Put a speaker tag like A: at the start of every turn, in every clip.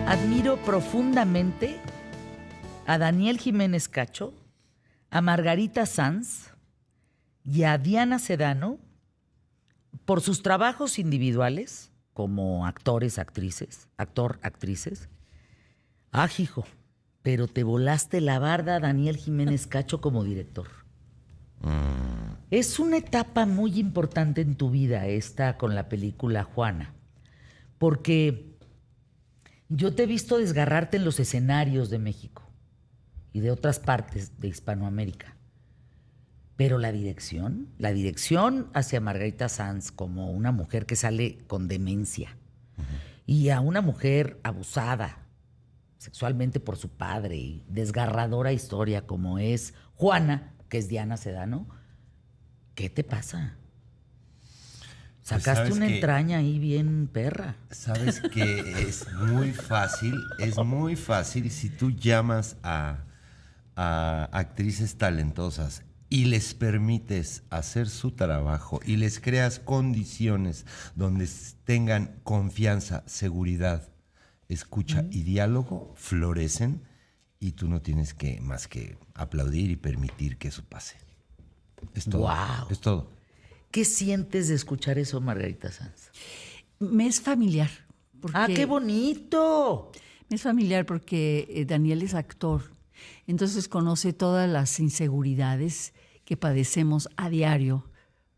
A: Admiro profundamente a Daniel Jiménez Cacho, a Margarita Sanz y a Diana Sedano por sus trabajos individuales como actores, actrices. Hijo, pero te volaste la barda, Daniel Jiménez Cacho, como director. Es una etapa muy importante en tu vida esta con la película Juana, porque yo te he visto desgarrarte en los escenarios de México y de otras partes de Hispanoamérica. Pero la dirección hacia Margarita Sanz como una mujer que sale con demencia y a una mujer abusada sexualmente por su padre y desgarradora historia como es Juana, que es Diana Sedano, ¿qué te pasa? Sacaste una entraña ahí bien perra.
B: Sabes que es muy fácil si tú llamas a actrices talentosas y les permites hacer su trabajo y les creas condiciones donde tengan confianza, seguridad, escucha y diálogo, florecen y tú no tienes más que aplaudir y permitir que eso pase. Es todo.
A: Wow.
B: Es todo.
A: ¿Qué sientes de escuchar eso, Margarita Sanz?
C: Me es familiar.
A: ¡Ah, qué bonito!
C: Me es familiar porque Daniel es actor. Entonces conoce todas las inseguridades que padecemos a diario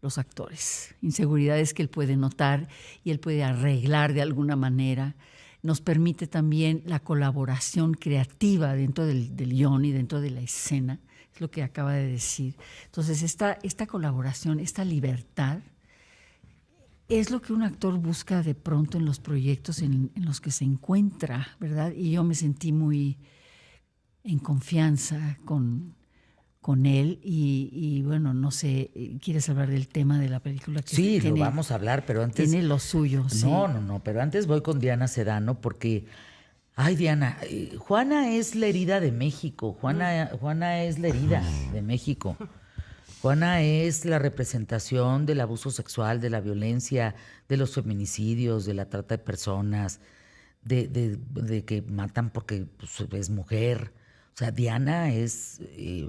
C: los actores. Inseguridades que él puede notar y él puede arreglar de alguna manera. Nos permite también la colaboración creativa dentro del guión y dentro de la escena. Es lo que acaba de decir. Entonces, esta colaboración, esta libertad, es lo que un actor busca de pronto en los proyectos en los que se encuentra, ¿verdad? Y yo me sentí muy en confianza con él y bueno, no sé, ¿quieres hablar del tema de la película? Que
A: sí, lo vamos a hablar, pero antes...
C: Tiene lo suyo, sí.
A: No, pero antes voy con Diana Sedano porque... Ay, Diana, Juana es la herida de México. Juana es la herida de México. Juana es la representación del abuso sexual, de la violencia, de los feminicidios, de la trata de personas, de que matan porque pues, es mujer. O sea, Diana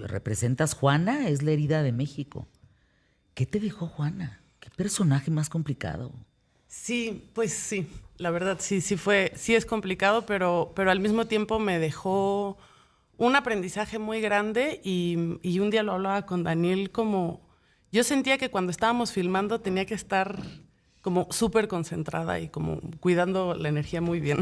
A: representas Juana, es la herida de México. ¿Qué te dejó Juana? ¿Qué personaje más complicado?
D: Sí, pues sí, la verdad sí es complicado, pero al mismo tiempo me dejó un aprendizaje muy grande y un día lo hablaba con Daniel como... Yo sentía que cuando estábamos filmando tenía que estar como súper concentrada y como cuidando la energía muy bien.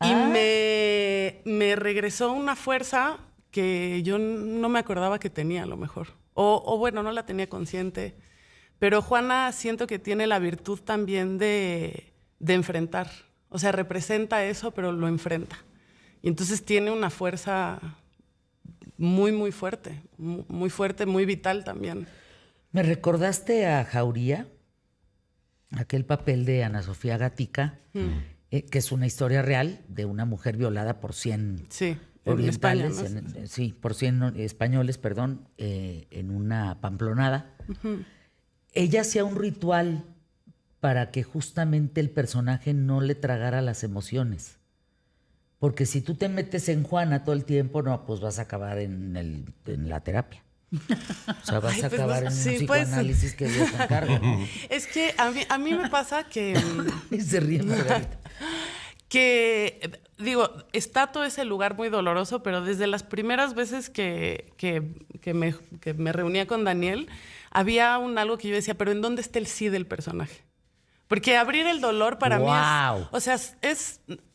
D: Y me regresó una fuerza que yo no me acordaba que tenía a lo mejor. O bueno, no la tenía consciente. Pero Juana siento que tiene la virtud también de enfrentar. O sea, representa eso, pero lo enfrenta. Y entonces tiene una fuerza muy, muy fuerte, muy vital también.
A: Me recordaste a Jauría, aquel papel de Ana Sofía Gatica, que es una historia real de una mujer violada por 100 orientales,
D: en España, ¿no?
A: Sí, por 100 españoles, perdón, en una pamplonada. Ella hacía un ritual para que justamente el personaje no le tragara las emociones. Porque si tú te metes en Juana todo el tiempo, no, pues vas a acabar en la terapia. O sea, vas a acabar en un psicoanálisis que Dios te encargue, ¿no?
D: Es que a mí me pasa que...
A: Se ríe Margarita.
D: Que, digo, está todo ese lugar muy doloroso, pero desde las primeras veces que me reunía con Daniel, había algo que yo decía, pero ¿en dónde está el sí del personaje? Porque abrir el dolor para mí es... O sea,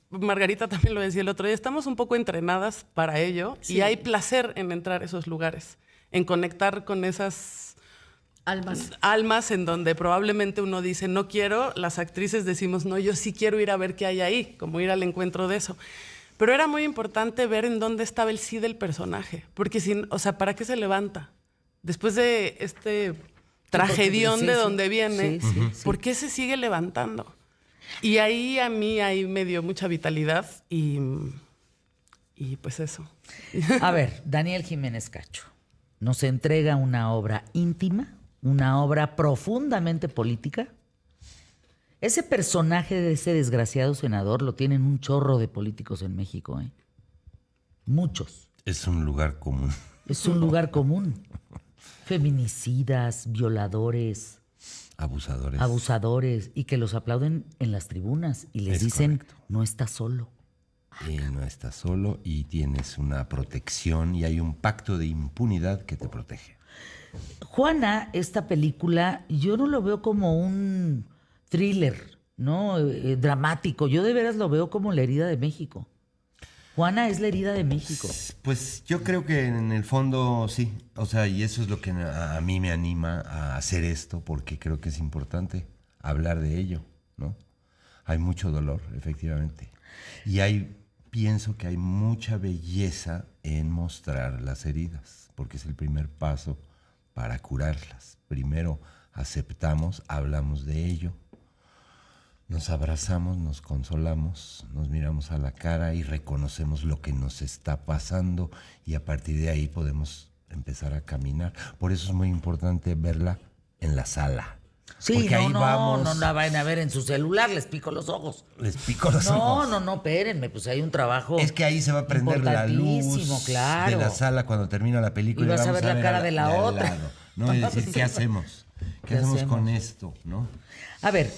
D: Margarita también lo decía el otro día, estamos un poco entrenadas para ello y hay placer en entrar a esos lugares, en conectar con esas... Almas en donde probablemente uno dice, no quiero, las actrices decimos, no, yo sí quiero ir a ver qué hay ahí, como ir al encuentro de eso. Pero era muy importante ver en dónde estaba el sí del personaje, porque o sea, ¿para qué se levanta? Después de este tragedión de donde viene, ¿por qué se sigue levantando? Y ahí a mí me dio mucha vitalidad y pues eso.
A: A ver, Daniel Jiménez Cacho nos entrega una obra íntima, una obra profundamente política Ese personaje de ese desgraciado senador lo tienen un chorro de políticos en México, ¿eh? Muchos.
B: Es un lugar común.
A: Es un lugar común. Feminicidas, violadores, abusadores, y que los aplauden en las tribunas y les dicen,
B: correcto.
A: no estás solo.
B: Y no estás solo y tienes una protección y hay un pacto de impunidad que te protege.
A: Juana, esta película, yo no lo veo como un thriller, ¿no? Dramático. Yo de veras lo veo como la herida de México. Juana es la herida de México.
B: Pues yo creo que en el fondo sí. O sea, y eso es lo que a mí me anima a hacer esto, porque creo que es importante hablar de ello, ¿no? Hay mucho dolor, efectivamente. Y pienso que hay mucha belleza en mostrar las heridas, porque es el primer paso para curarlas. Primero aceptamos, hablamos de ello, nos abrazamos, nos consolamos, nos miramos a la cara y reconocemos lo que nos está pasando y a partir de ahí podemos empezar a caminar. Por eso es muy importante verla en la sala.
A: Sí,
B: porque ahí vamos.
A: No la vayan a ver en su celular, les pico los ojos.
B: Les pico los ojos.
A: No, espérenme, pues hay un trabajo.
B: Es que ahí se va a prender la luz
A: claro.
B: de la sala cuando termina la película.
A: Y vas a ver la cara de la otra.
B: Lado, ¿no? Y decir, ¿qué hacemos? ¿Qué hacemos con esto? ¿No?
A: A ver,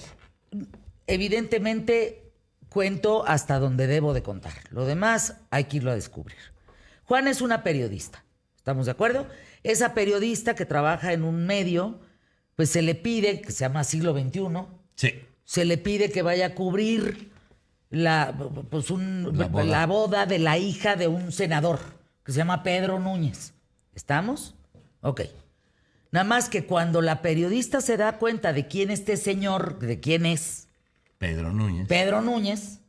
A: evidentemente cuento hasta donde debo de contar. Lo demás hay que irlo a descubrir. Juana es una periodista, ¿estamos de acuerdo? Esa periodista que trabaja en un medio, pues se le pide, que se llama Siglo XXI,
B: Sí.
A: se le pide que vaya a cubrir la boda de la hija de un senador que se llama Pedro Núñez. ¿Estamos? Ok. Nada más que cuando la periodista se da cuenta de quién este señor, de quién es
B: Pedro Núñez.
A: Pedro Núñez,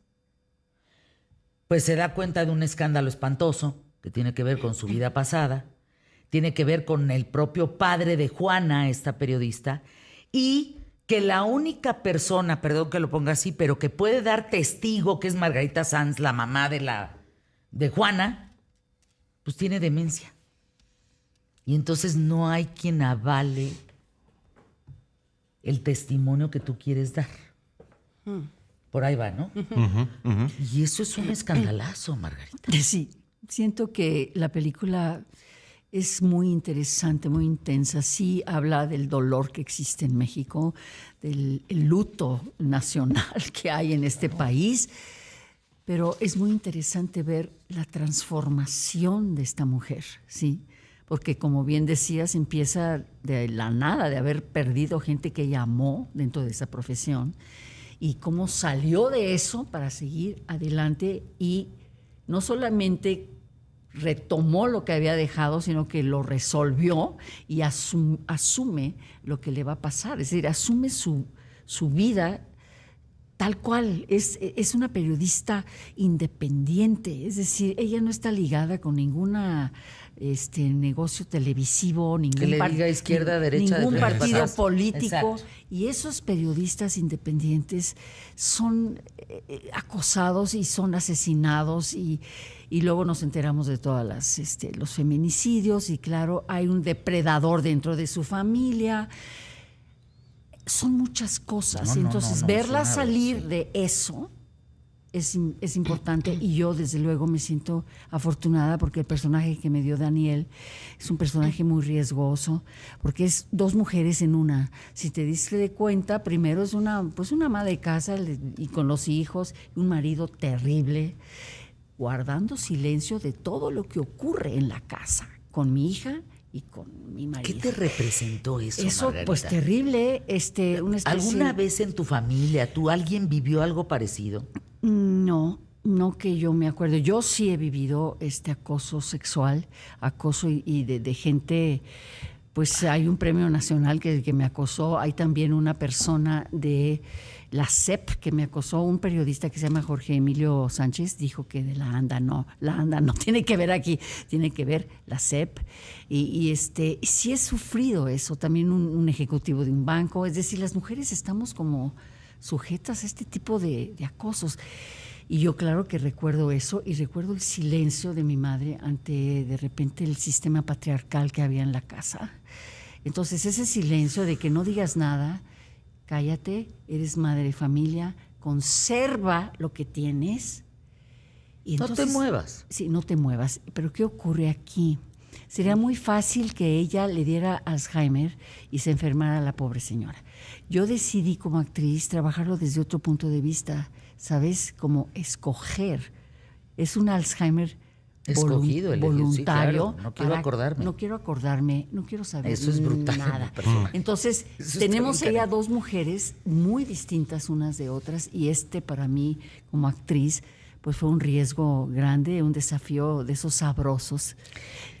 A: pues se da cuenta de un escándalo espantoso que tiene que ver con su vida pasada, tiene que ver con el propio padre de Juana, esta periodista, y que la única persona, perdón que lo ponga así, pero que puede dar testigo, que es Margarita Sanz, la mamá de Juana, pues tiene demencia. Y entonces no hay quien avale el testimonio que tú quieres dar. Por ahí va, ¿no? Y eso es un escandalazo, Margarita.
C: Sí, siento que la película es muy interesante, muy intensa. Sí habla del dolor que existe en México, del el luto nacional que hay en este país, pero es muy interesante ver la transformación de esta mujer, ¿sí? Porque como bien decías, empieza de la nada, de haber perdido gente que ella amó dentro de esa profesión, y cómo salió de eso para seguir adelante y no solamente retomó lo que había dejado, sino que lo resolvió y asume lo que le va a pasar. Es decir, asume su vida tal cual. Es una periodista independiente. Es decir, ella no está ligada con ninguna negocio televisivo,
A: que le diga izquierda, derecha,
C: ningún partido
A: pasar.
C: político.
A: Exacto.
C: Y esos periodistas independientes son acosados y son asesinados y luego nos enteramos de todas los feminicidios y claro, hay un depredador dentro de su familia. Son muchas cosas. Entonces, verla salir de eso es importante y yo desde luego me siento afortunada porque el personaje que me dio Daniel es un personaje muy riesgoso porque es dos mujeres en una. Si te diste de cuenta, primero es una ama de casa y con los hijos, un marido terrible, guardando silencio de todo lo que ocurre en la casa con mi hija y con mi marido.
A: ¿Qué te representó eso, Margarita?
C: Pues terrible.
A: ¿Alguna vez en tu familia alguien vivió algo parecido?
C: No que yo me acuerdo. Yo sí he vivido acoso sexual, acoso y de gente. Pues hay un premio nacional que me acosó. Hay también una persona de la SEP que me acosó. Un periodista que se llama Jorge Emilio Sánchez dijo que de la ANDA no tiene que ver aquí, tiene que ver la SEP. Y sí he sufrido eso. También un ejecutivo de un banco. Es decir, las mujeres estamos como sujetas a este tipo de acosos. Y yo claro que recuerdo eso y recuerdo el silencio de mi madre ante de repente el sistema patriarcal que había en la casa. Entonces ese silencio de que no digas nada cállate, eres madre de familia, conserva lo que tienes. Y
A: No te muevas.
C: Sí, no te muevas. Pero ¿qué ocurre aquí? Sería muy fácil que ella le diera Alzheimer y se enfermara la pobre señora. Yo decidí como actriz trabajarlo desde otro punto de vista, ¿sabes? Como escoger. Es un Alzheimer
A: Escogido,
C: voluntario.
A: sí, claro. No quiero acordarme.
C: No quiero acordarme, no quiero saber
A: Eso es brutal.
C: nada.
A: Eso
C: Entonces,
A: está
C: tenemos
A: muy
C: allá
A: canijo.
C: dos mujeres muy distintas unas de otras y para mí, como actriz, pues fue un riesgo grande, un desafío de esos sabrosos.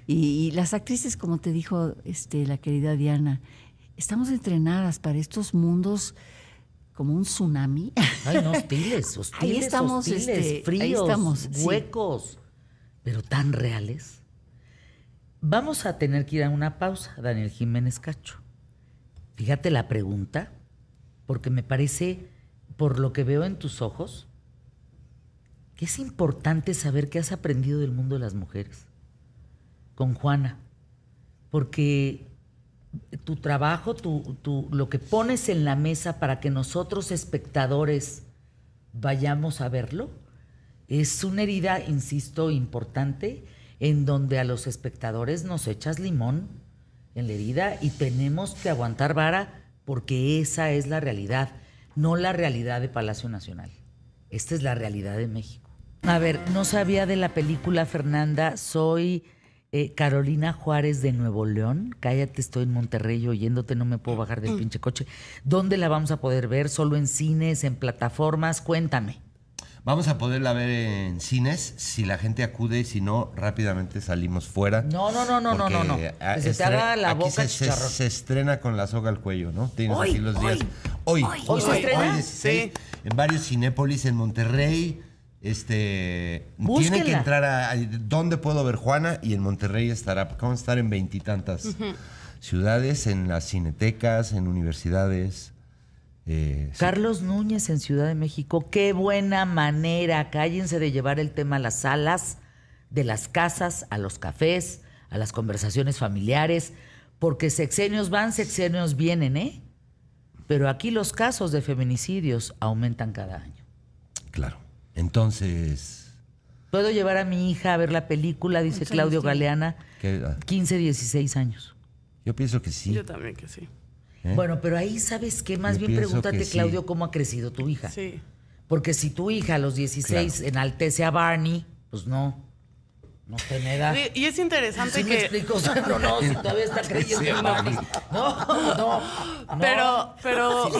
C: Y las actrices, como te dijo la querida Diana, estamos entrenadas para estos mundos como un tsunami.
A: Ay, no, hostiles,
C: Ahí estamos,
A: fríos,
C: ahí estamos, sí.
A: huecos, pero tan reales. Vamos a tener que ir a una pausa, Daniel Jiménez Cacho. Fíjate la pregunta, porque me parece, por lo que veo en tus ojos, que es importante saber qué has aprendido del mundo de las mujeres con Juana, porque tu trabajo, lo que pones en la mesa para que nosotros espectadores vayamos a verlo, es una herida, insisto, importante, en donde a los espectadores nos echas limón en la herida y tenemos que aguantar vara porque esa es la realidad, no la realidad de Palacio Nacional. Esta es la realidad de México. A ver, no sabía de la película, Fernanda. Soy Carolina Juárez de Nuevo León. Cállate, estoy en Monterrey oyéndote, no me puedo bajar del pinche coche. ¿Dónde la vamos a poder ver? ¿Solo en cines, en plataformas? Cuéntame.
B: Vamos a poderla ver en cines si la gente acude, si no, rápidamente salimos fuera.
A: No.
B: Porque,
A: Que se te haga la
B: aquí
A: boca
B: se
A: chicharrón.
B: estrena con la soga al cuello, ¿no? Tienes
C: Hoy,
B: aquí los días.
C: hoy.
A: ¿Hoy se estrena?
B: 16, en varios Cinépolis en Monterrey. Tienen
A: Búsquenla.
B: que entrar a ¿dónde puedo ver Juana? Y en Monterrey estará, porque vamos a estar en 20 y tantas ciudades, en las cinetecas, en universidades. Sí.
A: Carlos Núñez en Ciudad de México. Qué buena manera. Cállense de llevar el tema a las salas, de las casas, a los cafés, a las conversaciones familiares, porque sexenios van, sexenios vienen, ¿eh? Pero aquí los casos de feminicidios aumentan cada año.
B: Claro. Entonces,
A: Puedo llevar a mi hija a ver la película, dice
C: ¿Cuántos
A: Claudio
C: años tiene?
A: Galeana. 15, 16 años.
B: yo pienso que sí.
D: Yo también que sí.
B: ¿eh?
A: Bueno, pero ahí, ¿sabes qué? Más
B: Yo
A: bien
B: pienso
A: pregúntate,
B: que sí.
A: Claudio, cómo ha crecido tu hija.
D: Sí.
A: Porque si tu hija a los 16
B: Claro.
A: enaltece a Barney, pues no tiene edad.
D: Y es interesante
A: ¿Sí me
D: que...
A: explico? O sea, no, si todavía está creyendo en Barney. No.
D: Pero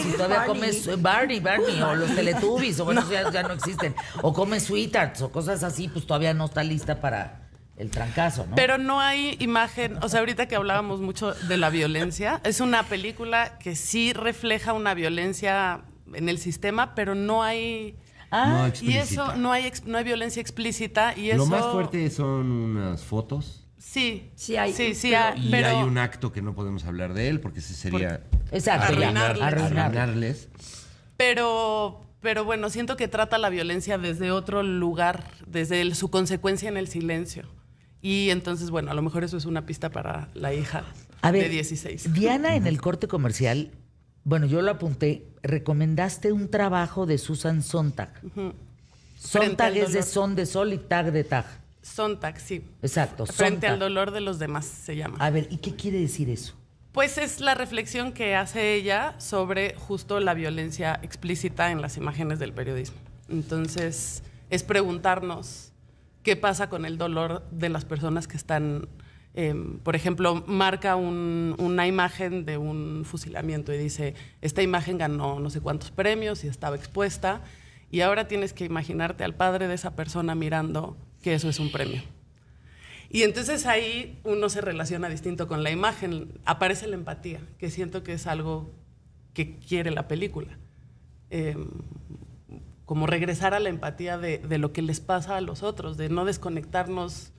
A: Si todavía comes Barney, o los Teletubbies, o bueno, ya no existen. O comes Sweethearts, o cosas así, pues todavía no está lista para el trancazo, ¿no?
D: Pero no hay imagen, o sea, ahorita que hablábamos mucho de la violencia, es una película que sí refleja una violencia en el sistema, pero no hay...
B: No
D: y
B: explícita.
D: eso, no hay violencia explícita y eso...
B: Lo más fuerte son unas fotos.
D: Sí,
C: Sí hay,
B: Y
D: pero
B: hay un acto que no podemos hablar de él porque ese sería
A: Exacto, ya,
B: arruinarles.
D: Pero bueno, siento que trata la violencia desde otro lugar, desde su consecuencia en el silencio. Y entonces, bueno, a lo mejor eso es una pista para la hija
A: A ver,
D: de 16.
A: Diana, en el corte comercial, bueno, yo lo apunté, recomendaste un trabajo de Susan Sontag.
D: Frente
A: Sontag
D: al
A: es de
D: dolor.
A: son de sol y tag de tag.
D: Sontag, sí.
A: Exacto,
D: Frente al
A: Sontag.
D: dolor de los demás se llama.
A: A ver, ¿y qué quiere decir eso?
D: Pues es la reflexión que hace ella sobre justo la violencia explícita en las imágenes del periodismo. Entonces, es preguntarnos qué pasa con el dolor de las personas que están, por ejemplo, marca una imagen de un fusilamiento y dice, esta imagen ganó no sé cuántos premios y estaba expuesta, y ahora tienes que imaginarte al padre de esa persona mirando que eso es un premio. Y entonces ahí uno se relaciona distinto con la imagen, aparece la empatía, que siento que es algo que quiere la película. Como regresar a la empatía de lo que les pasa a los otros, de no desconectarnos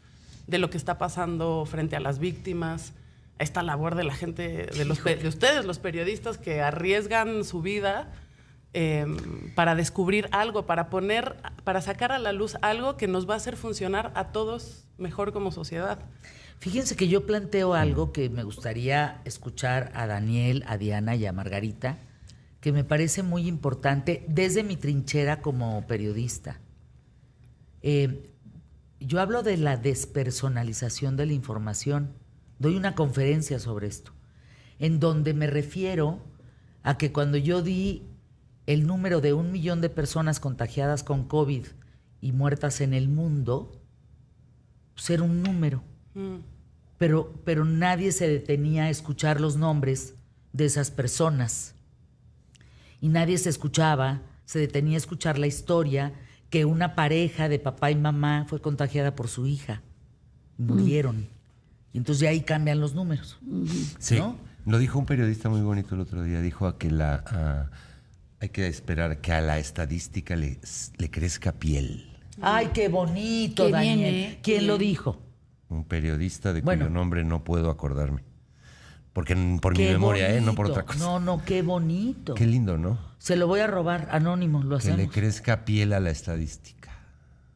D: de lo que está pasando frente a las víctimas, a esta labor de la gente, de ustedes, los periodistas que arriesgan su vida para descubrir algo, para sacar a la luz algo que nos va a hacer funcionar a todos mejor como sociedad.
A: Fíjense que yo planteo algo que me gustaría escuchar a Daniel, a Diana y a Margarita, que me parece muy importante desde mi trinchera como periodista. Yo hablo de la despersonalización de la información. Doy una conferencia sobre esto, en donde me refiero a que cuando yo di el número de 1 millón de personas contagiadas con COVID y muertas en el mundo, pues era un número. Pero nadie se detenía a escuchar los nombres de esas personas. Y nadie se detenía a escuchar la historia que una pareja de papá y mamá fue contagiada por su hija. Murieron. Y entonces de ahí cambian los números.
B: Sí,
A: ¿no?
B: Lo dijo un periodista muy bonito el otro día. Dijo hay que esperar que a la estadística le crezca piel.
A: Ay, qué bonito,
C: Qué
A: Daniel.
C: bien, ¿eh?
A: ¿Quién
C: Qué
A: lo
C: bien.
A: dijo?
B: Un periodista de
A: Bueno.
B: cuyo nombre no puedo acordarme. Porque por mi
A: Qué
B: memoria, no por
A: bonito.
B: otra cosa.
A: No, qué bonito.
B: Qué lindo, ¿no?
A: Se lo voy a robar, anónimo, lo
B: Que
A: hacemos.
B: le crezca piel a la estadística.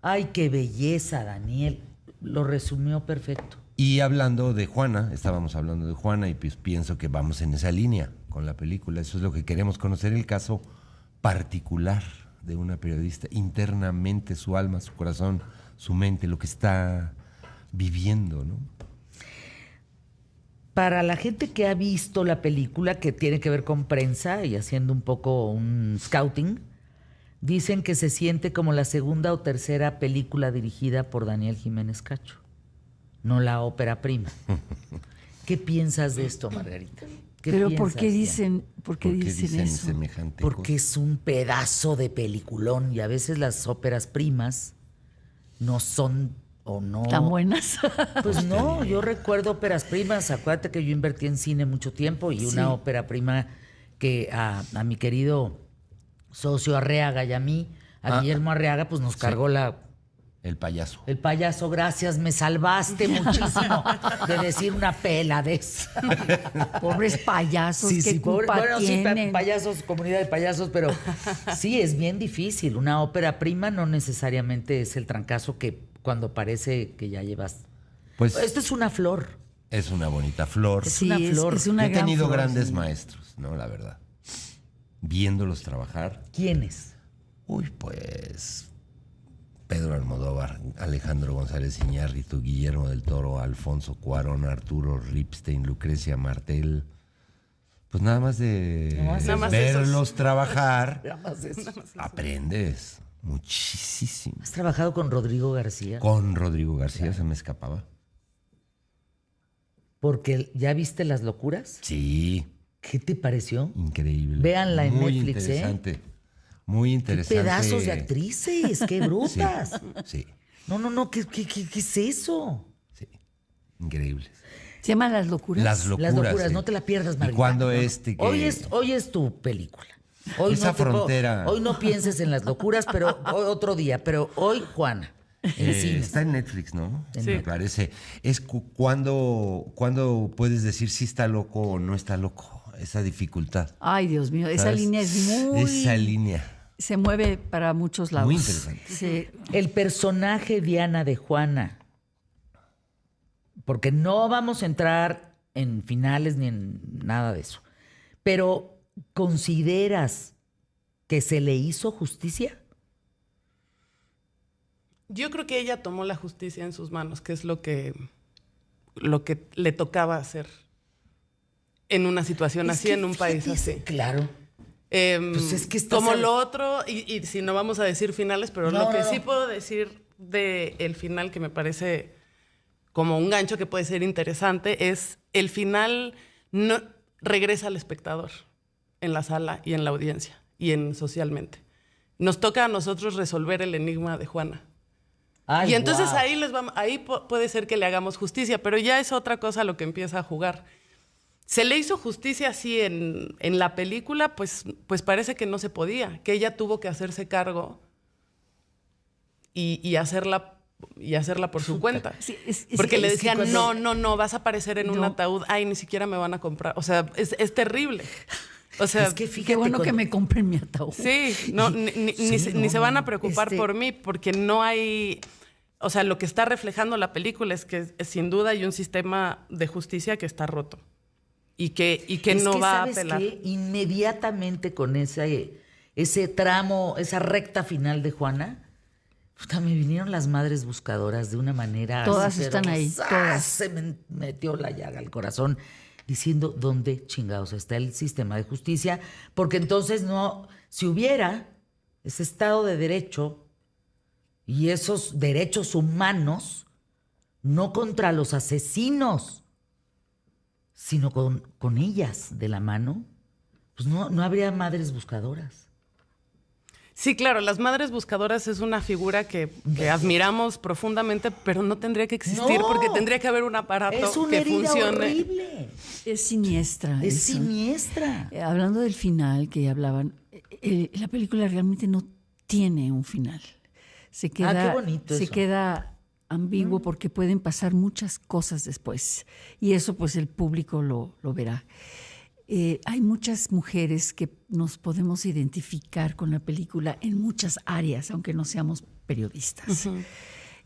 A: Ay, qué belleza, Daniel. Lo resumió perfecto.
B: Y hablando de Juana, estábamos hablando de Juana y pues pienso que vamos en esa línea con la película. Eso es lo que queremos conocer, el caso particular de una periodista, internamente su alma, su corazón, su mente, lo que está viviendo, ¿no?
A: Para la gente que ha visto la película, que tiene que ver con prensa y haciendo un poco un scouting, dicen que se siente como la segunda o tercera película dirigida por Daniel Jiménez Cacho, no la ópera prima. ¿Qué piensas de esto, Margarita? ¿Qué
C: Pero ¿por
A: piensas,
C: qué
A: ya?
C: dicen, por qué dicen eso?
B: semejante
A: Porque
B: cosa?
A: es un pedazo de peliculón y a veces las óperas primas no son o no...
C: ¿Tan buenas?
A: Pues no, yo recuerdo óperas primas. Acuérdate que yo invertí en cine mucho tiempo y
C: Sí.
A: una ópera prima que a mi querido socio Arreaga y a mí, a Guillermo Arreaga, pues nos cargó
B: El payaso.
A: el payaso. Gracias, me salvaste muchísimo de decir una peladez.
C: Pobres payasos, ¿qué culpa
A: Bueno, sí,
C: tienen?
A: payasos, comunidad de payasos, pero sí, es bien difícil. Una ópera prima no necesariamente es el trancazo que cuando parece que ya llevas.
B: Pues
A: Esto es una flor.
B: es una bonita flor.
A: Es
C: Sí,
A: una flor.
C: es una
B: He
C: gran
B: tenido
C: flor,
B: grandes
C: sí.
B: maestros, ¿no? La verdad. Viéndolos trabajar.
A: ¿Quiénes?
B: Uy, pues Pedro Almodóvar, Alejandro González Iñárritu, Guillermo del Toro, Alfonso Cuarón, Arturo Ripstein, Lucrecia Martel. Pues nada más de
D: Nada más
B: verlos
D: esos.
B: trabajar,
A: Nada más eso.
B: aprendes muchísimo.
A: ¿Has trabajado con Rodrigo García?
B: Con Rodrigo García se me escapaba.
A: Porque ya viste Las Locuras.
B: Sí,
A: ¿Qué te pareció?
B: increíble.
A: Véanla en
B: Muy
A: Netflix, ¿eh?
B: interesante. Muy
A: ¡Qué
B: interesante.
A: pedazos de actrices! ¡Qué brutas!
B: Sí,
A: No, ¿qué es eso?
B: sí. Increíbles.
C: ¿Se llama Las Locuras?
B: Las Locuras.
A: Las Locuras,
B: sí.
A: no te la pierdas, Margarita.
B: ¿Y cuándo
A: No, no.
B: que
A: Hoy es tu película. Hoy
B: Esa frontera.
A: hoy no pienses en Las Locuras, pero otro día. Pero hoy, Juana. En cines.
B: está en Netflix, ¿no?
D: Sí.
B: Me parece. Es cuando puedes decir si está loco o no está loco. Esa dificultad.
C: Ay, Dios mío, esa
B: ¿sabes?
C: línea es muy...
B: Esa línea.
C: Se mueve para muchos lados.
B: Muy interesante.
C: Sí.
A: El personaje Diana de Juana. Porque no vamos a entrar en finales ni en nada de eso. Pero, ¿consideras que se le hizo justicia?
D: Yo creo que ella tomó la justicia en sus manos, que es lo que le tocaba hacer en una situación
A: Es
D: así,
A: que
D: en un país
A: fíjate,
D: así.
A: Claro. Pues es que estás
D: como
A: al-
D: lo otro, y si no vamos a decir finales, pero
A: No,
D: lo que
A: no,
D: sí
A: no.
D: puedo decir del final, que me parece como un gancho que puede ser interesante, es el final no regresa al espectador en la sala y en la audiencia y socialmente. Nos toca a nosotros resolver el enigma de Juana.
A: Ay,
D: Y entonces
A: guau.
D: ahí puede ser que le hagamos justicia, pero ya es otra cosa lo que empieza a jugar. Se le hizo justicia así en la película, pues parece que no se podía, que ella tuvo que hacerse cargo y hacerla por su cuenta.
C: Sí,
D: Porque le
A: es que
D: decían,
A: cuando-
D: no, vas a aparecer en un
C: No.
D: ataúd, ay, ni siquiera me van a comprar. O sea, es terrible. O sea,
A: Es que fíjate,
C: Qué bueno que
A: cuando-
C: me compren mi ataúd.
D: sí, no, ni
A: Sí,
D: se
A: no,
D: van a
A: no.
D: preocupar por mí porque no hay... O sea, lo que está reflejando la película es que sin duda hay un sistema de justicia que está roto. y que no va a
A: ¿sabes
D: apelar.
A: qué? Inmediatamente con ese tramo, esa recta final de Juana, puta, me vinieron las madres buscadoras de una manera...
C: Todas
A: así,
C: están
A: pero
C: ahí,
A: ¡zas!
C: todas.
A: Se me metió la llaga al corazón diciendo dónde chingados está el sistema de justicia, porque entonces no, si hubiera ese Estado de Derecho y esos derechos humanos, no contra los asesinos, sino con ellas de la mano, pues no habría madres buscadoras.
D: Sí, claro, las madres buscadoras es una figura que admiramos profundamente, pero no tendría que existir
A: No,
D: porque tendría que haber un aparato
A: Es una
D: que
A: herida
D: funcione.
C: Es
A: horrible.
C: siniestra.
A: Es
C: eso.
A: siniestra.
C: Hablando del final que hablaban, la película realmente no tiene un final. Se queda,
A: qué bonito
C: se
A: eso.
C: queda ambiguo porque pueden pasar muchas cosas después. Y eso pues el público lo verá. Hay muchas mujeres que nos podemos identificar con la película en muchas áreas, aunque no seamos periodistas.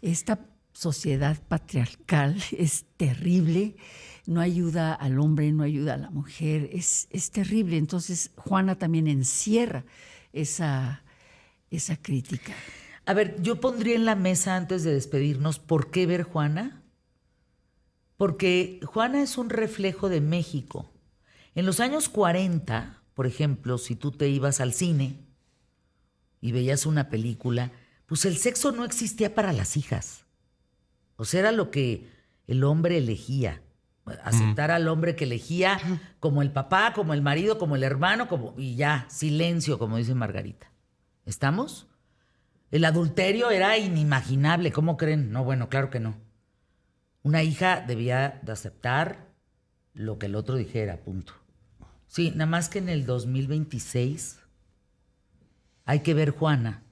C: Esta sociedad patriarcal es terrible, no ayuda al hombre, no ayuda a la mujer, es terrible. Entonces Juana también encierra esa crítica.
A: A ver, yo pondría en la mesa antes de despedirnos, ¿por qué ver Juana? Porque Juana es un reflejo de México. En los años 40, por ejemplo, si tú te ibas al cine y veías una película, pues el sexo no existía para las hijas. O sea, era lo que el hombre elegía. Aceptar al hombre que elegía como el papá, como el marido, como el hermano, y ya, silencio, como dice Margarita. ¿Estamos? El adulterio era inimaginable, ¿cómo creen? No, bueno, claro que no. Una hija debía de aceptar lo que el otro dijera, punto. Sí, nada más que en el 2026 hay que ver Juana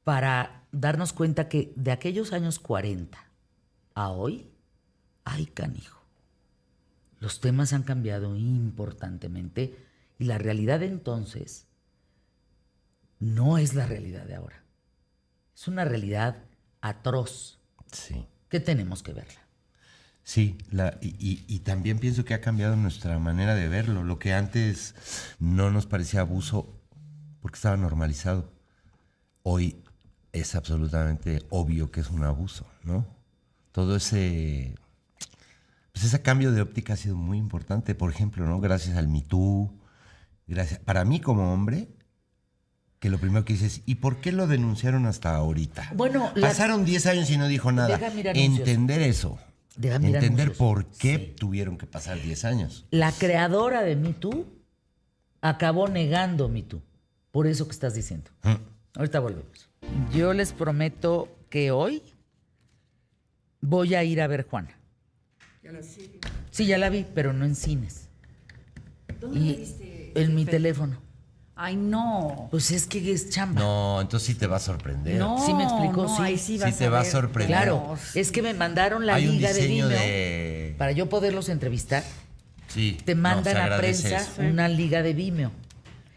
A: para darnos cuenta que de aquellos años 40 a hoy, ¡ay, canijo! Los temas han cambiado importantemente y la realidad de entonces no es la realidad de ahora. Es una realidad atroz
B: Sí.
A: que tenemos que verla.
B: Sí, y también pienso que ha cambiado nuestra manera de verlo. Lo que antes no nos parecía abuso porque estaba normalizado, hoy es absolutamente obvio que es un abuso, ¿no? Todo ese cambio de óptica ha sido muy importante. Por ejemplo, ¿no? Gracias al Me Too, para mí como hombre, que lo primero que dices, ¿y por qué lo denunciaron hasta ahorita?
A: Bueno,
B: pasaron 10 años y no dijo nada.
A: Déjame ir a anuncios.
B: Entender eso.
A: Déjame ir a
B: Entender
A: anuncios.
B: por qué
A: Sí.
B: tuvieron que pasar 10 años.
A: La creadora de Me Too acabó negando Me Too. Por eso que estás diciendo. Ahorita volvemos. Yo les prometo que hoy voy a ir a ver Juana. Sí, ya la vi, pero no en cines.
C: ¿Dónde la viste?
A: En mi teléfono.
C: Ay, no.
A: Pues es que es chamba.
B: No, entonces sí te va a sorprender.
C: No,
A: ¿Sí me explicó?
C: no,
A: Sí.
C: ahí sí,
B: Sí
C: vas
B: te va a
C: ver.
B: sorprender.
A: Claro,
C: Sí.
A: es que me mandaron la
B: Hay un
A: liga de
B: diseño
A: Vimeo
B: de...
A: para yo poderlos entrevistar.
B: Sí.
A: Te
B: no,
A: mandan
B: se
A: a
B: agradece
A: prensa
B: eso.
A: una liga de Vimeo.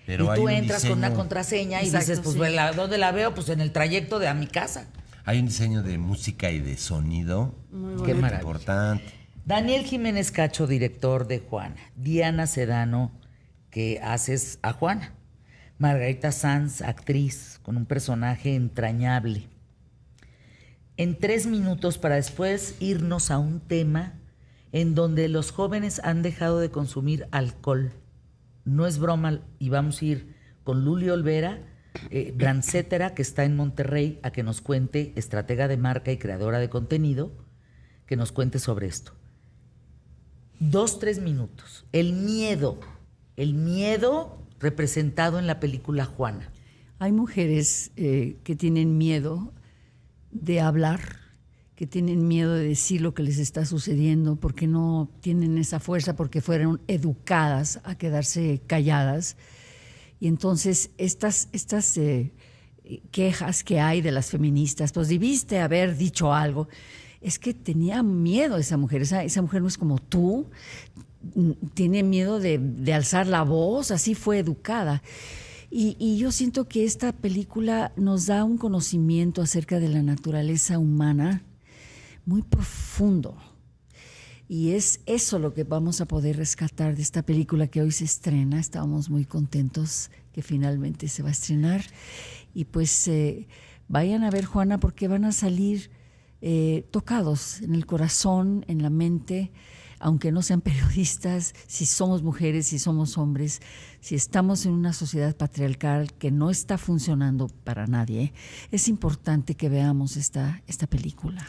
B: Pero
A: y
B: hay
A: tú
B: un
A: entras con una
B: diseño-
A: contraseña y
C: Exacto,
A: dices, pues,
C: sí.
A: ¿dónde la veo? Pues en el trayecto de a mi casa.
B: Hay un diseño de música y de sonido
A: Qué maravilla.
B: importante.
A: Daniel Jiménez Cacho, director de Juana. Diana Sedano, que haces a Juana. Margarita Sanz, actriz, con un personaje entrañable. En 3 minutos para después irnos a un tema en donde los jóvenes han dejado de consumir alcohol. No es broma, y vamos a ir con Luli Olvera, Brancetera, que está en Monterrey, a que nos cuente, estratega de marca y creadora de contenido, que nos cuente sobre esto. 2-3 minutos. El miedo representado en la película Juana.
C: Hay mujeres que tienen miedo de hablar, que tienen miedo de decir lo que les está sucediendo, porque no tienen esa fuerza, porque fueron educadas a quedarse calladas. Y entonces estas quejas que hay de las feministas, pues debiste haber dicho algo. Es que tenía miedo esa mujer. Esa mujer no es como tú. Tiene miedo de alzar la voz, así fue educada. Y yo siento que esta película nos da un conocimiento acerca de la naturaleza humana muy profundo. Y es eso lo que vamos a poder rescatar de esta película que hoy se estrena. Estábamos muy contentos que finalmente se va a estrenar. Y pues vayan a ver, Juana, porque van a salir tocados en el corazón, en la mente, aunque no sean periodistas, si somos mujeres, si somos hombres, si estamos en una sociedad patriarcal que no está funcionando para nadie, es importante que veamos esta película.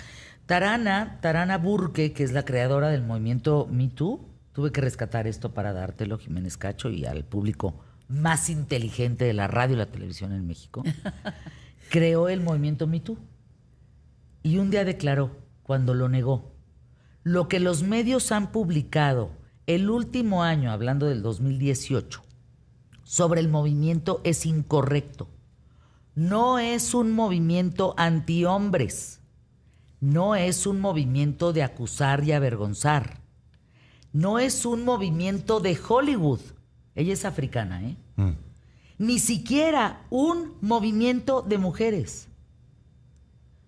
A: Tarana Burke, que es la creadora del movimiento Me Too, tuve que rescatar esto para dártelo, Jiménez Cacho, y al público más inteligente de la radio y la televisión en México, creó el movimiento Me Too. Y un día declaró, cuando lo negó, lo que los medios han publicado el último año, hablando del 2018, sobre el movimiento es incorrecto. No es un movimiento antihombres. No es un movimiento de acusar y avergonzar. No es un movimiento de Hollywood. Ella es africana, ¿eh? Ni siquiera un movimiento de mujeres.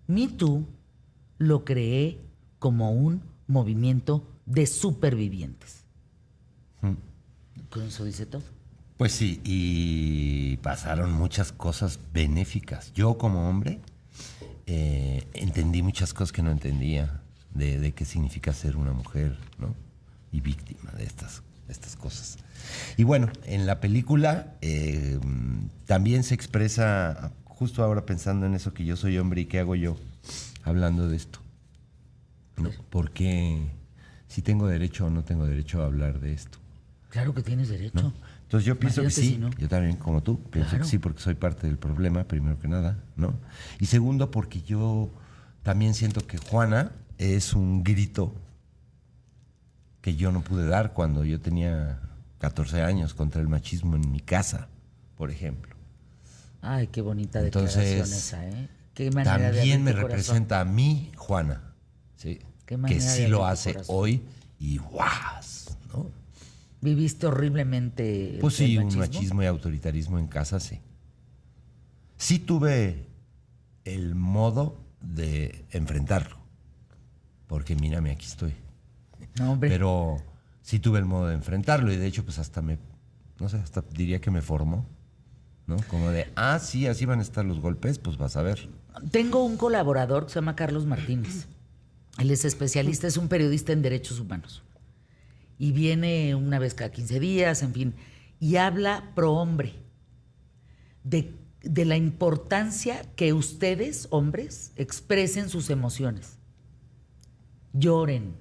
A: Me Too lo creé como un movimiento de supervivientes. Con eso dice todo.
B: Pues sí, y pasaron muchas cosas benéficas. Yo como hombre entendí muchas cosas que no entendía de qué significa ser una mujer, ¿no? Y víctima de estas cosas. Y bueno, en la película también se expresa, justo ahora pensando en eso, que yo soy hombre y qué hago yo hablando de esto, ¿no? Porque si tengo derecho o no tengo derecho a hablar de esto.
A: Claro que tienes derecho.
B: ¿No? Entonces yo pienso que sí,
A: si no.
B: yo también como tú, pienso
A: Claro.
B: que sí, porque soy parte del problema, primero que nada, ¿no? Y segundo, porque yo también siento que Juana es un grito que yo no pude dar cuando yo tenía 14 años contra el machismo en mi casa, por ejemplo.
A: Ay, qué bonita
B: Entonces,
A: declaración esa, ¿eh? Qué manera de
B: también me
A: abrir tu corazón.
B: representa a mí, Juana, ¿sí?
A: Qué manera
B: Que
A: de
B: sí
A: abrir
B: lo
A: tu
B: hace
A: corazón.
B: hoy y ¡guas! ¿No?
A: ¿Viviste horriblemente
B: Pues
A: el
B: sí, un machismo y autoritarismo en casa, sí. Sí tuve el modo de enfrentarlo, porque mírame, aquí estoy.
A: No, hombre.
B: Pero sí tuve el modo de enfrentarlo y de hecho pues hasta hasta diría que me formó, ¿no? Como de, sí, así van a estar los golpes, pues vas a ver.
A: Tengo un colaborador que se llama Carlos Martínez. Él es especialista, es un periodista en derechos humanos. Y viene una vez cada 15 días, en fin, y habla pro hombre de la importancia que ustedes, hombres, expresen sus emociones. Lloren,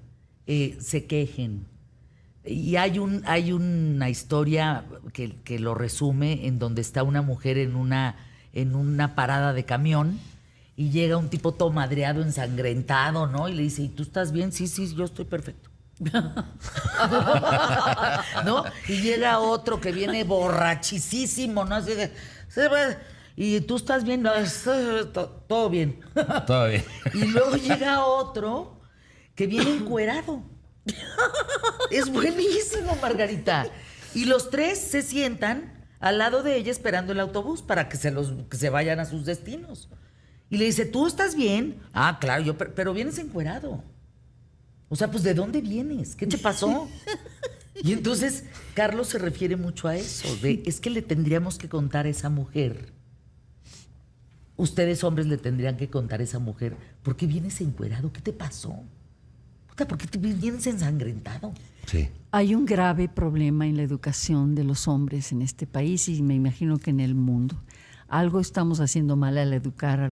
A: se quejen. Y hay una historia que lo resume, en donde está una mujer en una parada de camión y llega un tipo todo madreado, ensangrentado, ¿no? Y le dice, ¿y tú estás bien? Sí, yo estoy perfecto. ¿No? Y llega otro que viene borrachísimo, ¿no? Así de, y tú estás bien, no, todo bien.
B: Todo bien.
A: Y luego llega otro que viene encuerado. Es buenísimo, Margarita. Y los tres se sientan al lado de ella esperando el autobús para que se vayan a sus destinos. Y le dice, ¿tú estás bien? Ah, claro, pero vienes encuerado. O sea, pues ¿de dónde vienes? ¿Qué te pasó? Y entonces Carlos se refiere mucho a eso, es que le tendríamos que contar a esa mujer. Ustedes hombres le tendrían que contar a esa mujer, ¿por qué vienes encuerado? ¿Qué te pasó? Puta, ¿por qué te vienes ensangrentado?
B: Sí.
C: Hay un grave problema en la educación de los hombres en este país y me imagino que en el mundo. Algo estamos haciendo mal al educar a